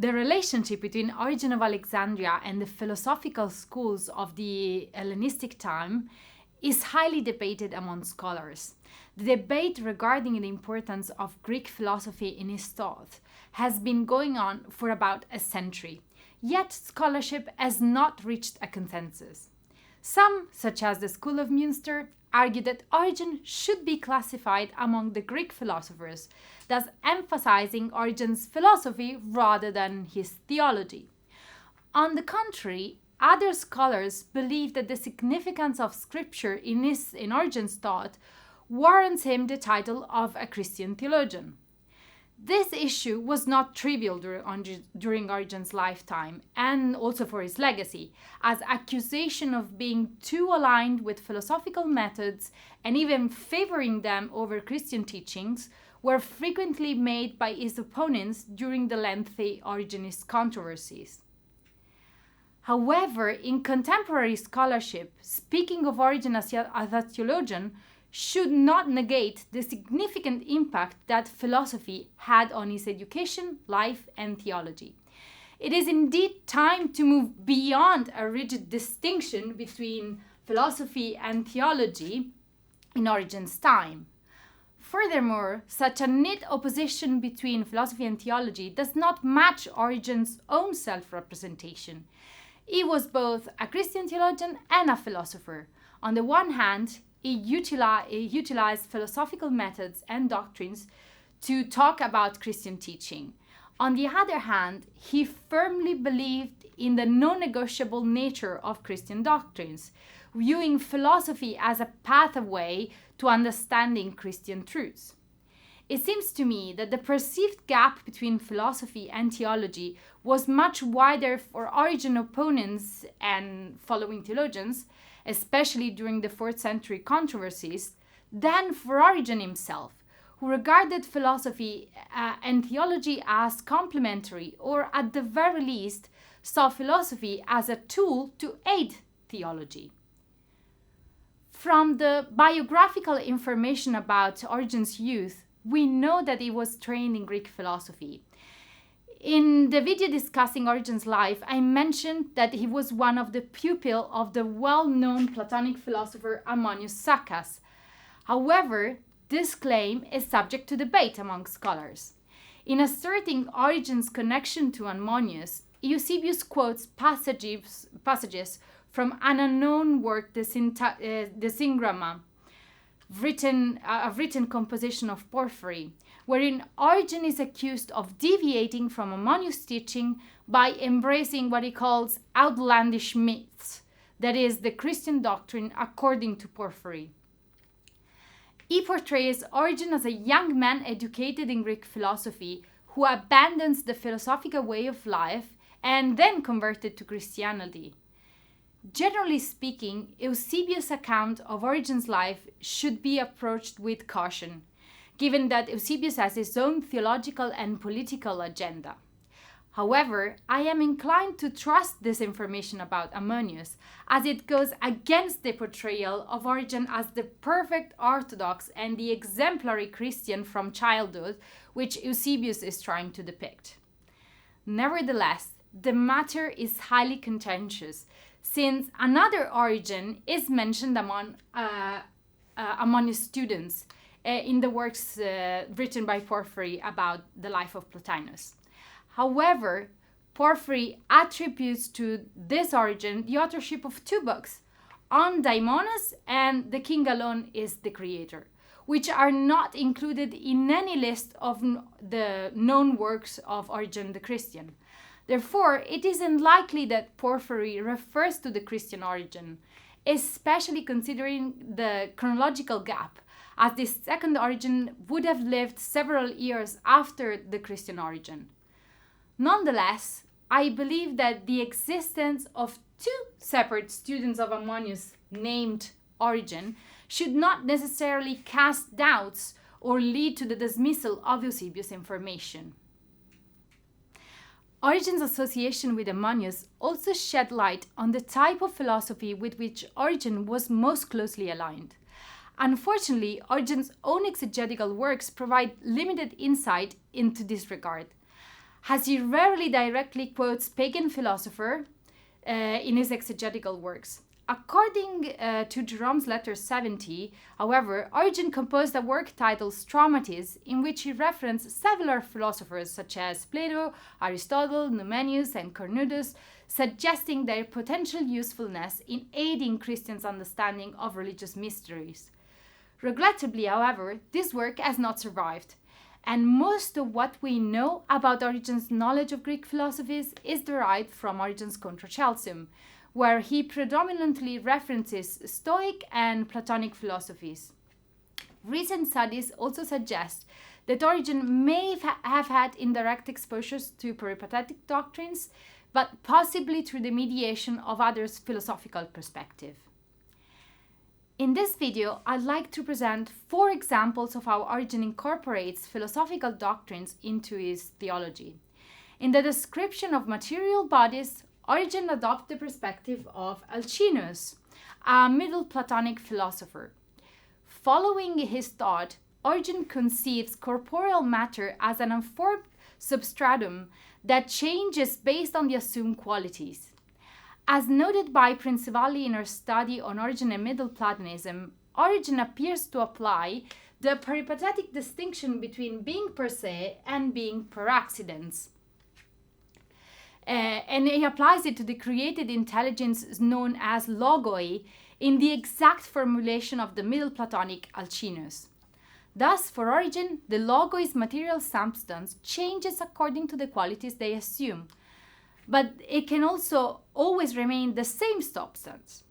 The relationship between Origen of Alexandria and the philosophical schools of the Hellenistic time is highly debated among scholars. The debate regarding the importance of Greek philosophy in his thought has been going on for about a century, yet scholarship has not reached a consensus. Some, such as the School of Münster, argue that Origen should be classified among the Greek philosophers, thus emphasizing Origen's philosophy rather than his theology. On the contrary, other scholars believe that the significance of scripture in Origen's thought warrants him the title of a Christian theologian. This issue was not trivial during Origen's lifetime and also for his legacy, as accusation of being too aligned with philosophical methods and even favoring them over Christian teachings were frequently made by his opponents during the lengthy Origenist controversies. However, in contemporary scholarship, speaking of Origen as a theologian should not negate the significant impact that philosophy had on his education, life, and theology. It is indeed time to move beyond a rigid distinction between philosophy and theology in Origen's time. Furthermore, such a neat opposition between philosophy and theology does not match Origen's own self-representation. He was both a Christian theologian and a philosopher. On the one hand, he utilized philosophical methods and doctrines to talk about Christian teaching. On the other hand, he firmly believed in the non-negotiable nature of Christian doctrines, viewing philosophy as a pathway to understanding Christian truths. It seems to me that the perceived gap between philosophy and theology was much wider for Origen opponents and following theologians, especially during the 4th century controversies, than for Origen himself, who regarded philosophy and theology as complementary, or at the very least saw philosophy as a tool to aid theology. From the biographical information about Origen's youth, we know that he was trained in Greek philosophy. In the video discussing Origen's life, I mentioned that he was one of the pupils of the well-known Platonic philosopher Ammonius Saccas. However, this claim is subject to debate among scholars. In asserting Origen's connection to Ammonius, Eusebius quotes passages from an unknown work, the Syngramma, a written composition of Porphyry, wherein Origen is accused of deviating from Ammonius' teaching by embracing what he calls outlandish myths, that is, the Christian doctrine according to Porphyry. He portrays Origen as a young man educated in Greek philosophy who abandons the philosophical way of life and then converted to Christianity. Generally speaking, Eusebius' account of Origen's life should be approached with caution, given that Eusebius has his own theological and political agenda. However, I am inclined to trust this information about Ammonius, as it goes against the portrayal of Origen as the perfect Orthodox and the exemplary Christian from childhood, which Eusebius is trying to depict. Nevertheless, the matter is highly contentious, since another Origen is mentioned among Ammonius' students in the works written by Porphyry about the life of Plotinus. However, Porphyry attributes to this Origen the authorship of 2 books, On Daimonos and The King Alone is the Creator, which are not included in any list of the known works of Origen the Christian. Therefore, it is unlikely that Porphyry refers to the Christian Origen, especially considering the chronological gap, as the second Origen would have lived several years after the Christian Origen. Nonetheless, I believe that the existence of 2 separate students of Ammonius named Origen should not necessarily cast doubts or lead to the dismissal of Eusebius' information. Origen's association with Ammonius also shed light on the type of philosophy with which Origen was most closely aligned. Unfortunately, Origen's own exegetical works provide limited insight into this regard. as he rarely directly quotes pagan philosopher in his exegetical works. According to Jerome's letter 70, however, Origen composed a work titled Stromatids, in which he referenced several philosophers such as Plato, Aristotle, Numenius, and Cornudus, suggesting their potential usefulness in aiding Christians' understanding of religious mysteries. Regrettably, however, this work has not survived, and most of what we know about Origen's knowledge of Greek philosophies is derived from Origen's Contra Celsum, where he predominantly references Stoic and Platonic philosophies. Recent studies also suggest that Origen may have had indirect exposures to peripatetic doctrines, but possibly through the mediation of others' philosophical perspective. In this video, I'd like to present 4 examples of how Origen incorporates philosophical doctrines into his theology. In the description of material bodies, Origen adopts the perspective of Alcinous, a Middle Platonic philosopher. Following his thought, Origen conceives corporeal matter as an unformed substratum that changes based on the assumed qualities. As noted by Principali in her study on Origen and Middle Platonism, Origen appears to apply the peripatetic distinction between being per se and being per accidens. And he applies it to the created intelligence known as logoi in the exact formulation of the Middle Platonic Alcinous. Thus, for Origen, the logoi's material substance changes according to the qualities they assume, but it can also always remain the same substance.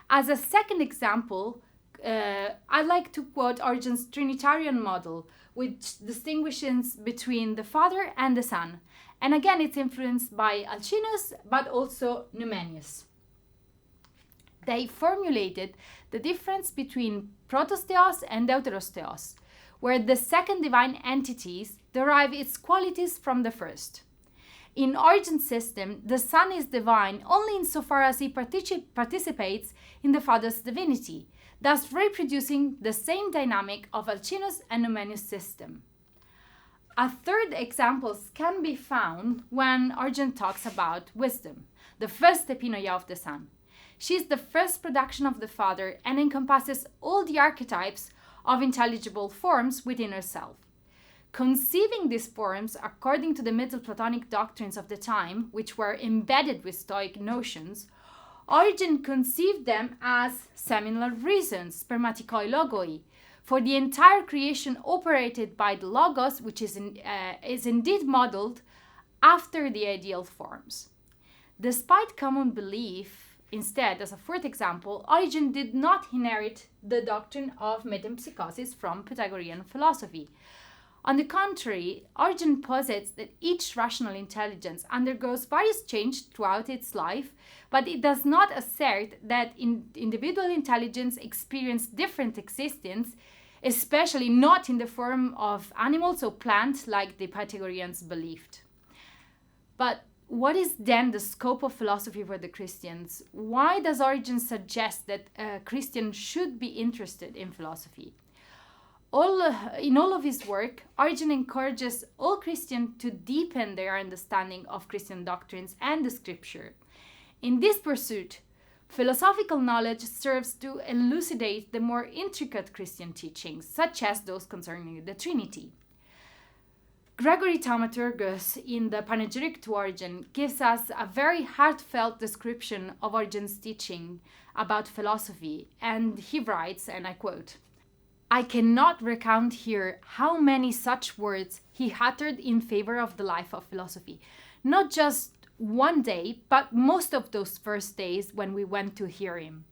As a second example, I'd like to quote Origen's Trinitarian model, which distinguishes between the Father and the Son. And again, it's influenced by Alcinous, but also Numenius. They formulated the difference between protostheos and deuterostheos, where the second divine entities derive its qualities from the first. In Origen's system, the Son is divine only insofar as he participates in the Father's divinity, thus reproducing the same dynamic of Alcinous and Numenius' system. A third example can be found when Origen talks about wisdom, the first epinoia of the Son. She is the first production of the Father and encompasses all the archetypes of intelligible forms within herself. Conceiving these forms according to the Middle Platonic doctrines of the time, which were embedded with Stoic notions, Origen conceived them as seminal reasons, spermatikoi logoi, for the entire creation operated by the Logos, which is indeed modeled after the ideal forms. Despite common belief, instead, as a fourth example, Origen did not inherit the doctrine of metempsychosis from Pythagorean philosophy. On the contrary, Origen posits that each rational intelligence undergoes various changes throughout its life, but it does not assert that individual intelligence experience different existence, especially not in the form of animals or plants like the Pythagoreans believed. But what is then the scope of philosophy for the Christians? Why does Origen suggest that a Christian should be interested in philosophy? In all of his work, Origen encourages all Christians to deepen their understanding of Christian doctrines and the scripture. In this pursuit, philosophical knowledge serves to elucidate the more intricate Christian teachings, such as those concerning the Trinity. Gregory Thaumaturgus, in the Panegyric to Origen, gives us a very heartfelt description of Origen's teaching about philosophy, and he writes, and I quote, "I cannot recount here how many such words he uttered in favor of the life of philosophy, not just one day, but most of those first days when we went to hear him.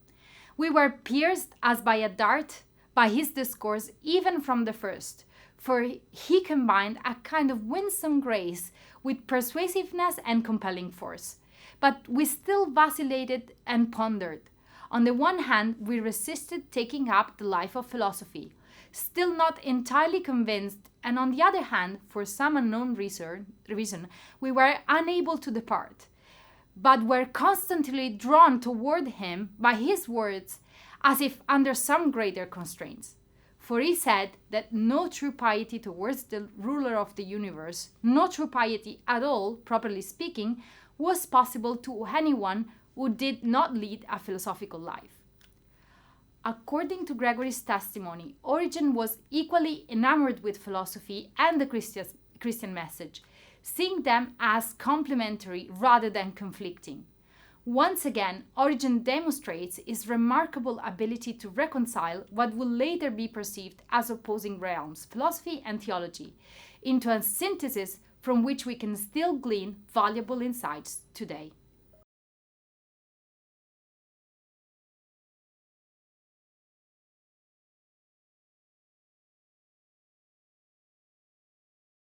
We were pierced as by a dart by his discourse even from the first, for he combined a kind of winsome grace with persuasiveness and compelling force. But we still vacillated and pondered. On the one hand, we resisted taking up the life of philosophy, still not entirely convinced, and on the other hand, for some unknown reason, we were unable to depart, but were constantly drawn toward him by his words, as if under some greater constraints. For he said that no true piety towards the ruler of the universe, no true piety at all, properly speaking, was possible to anyone who did not lead a philosophical life. According to Gregory's testimony, Origen was equally enamored with philosophy and the Christian message, seeing them as complementary rather than conflicting. Once again, Origen demonstrates his remarkable ability to reconcile what will later be perceived as opposing realms, philosophy and theology, into a synthesis from which we can still glean valuable insights today.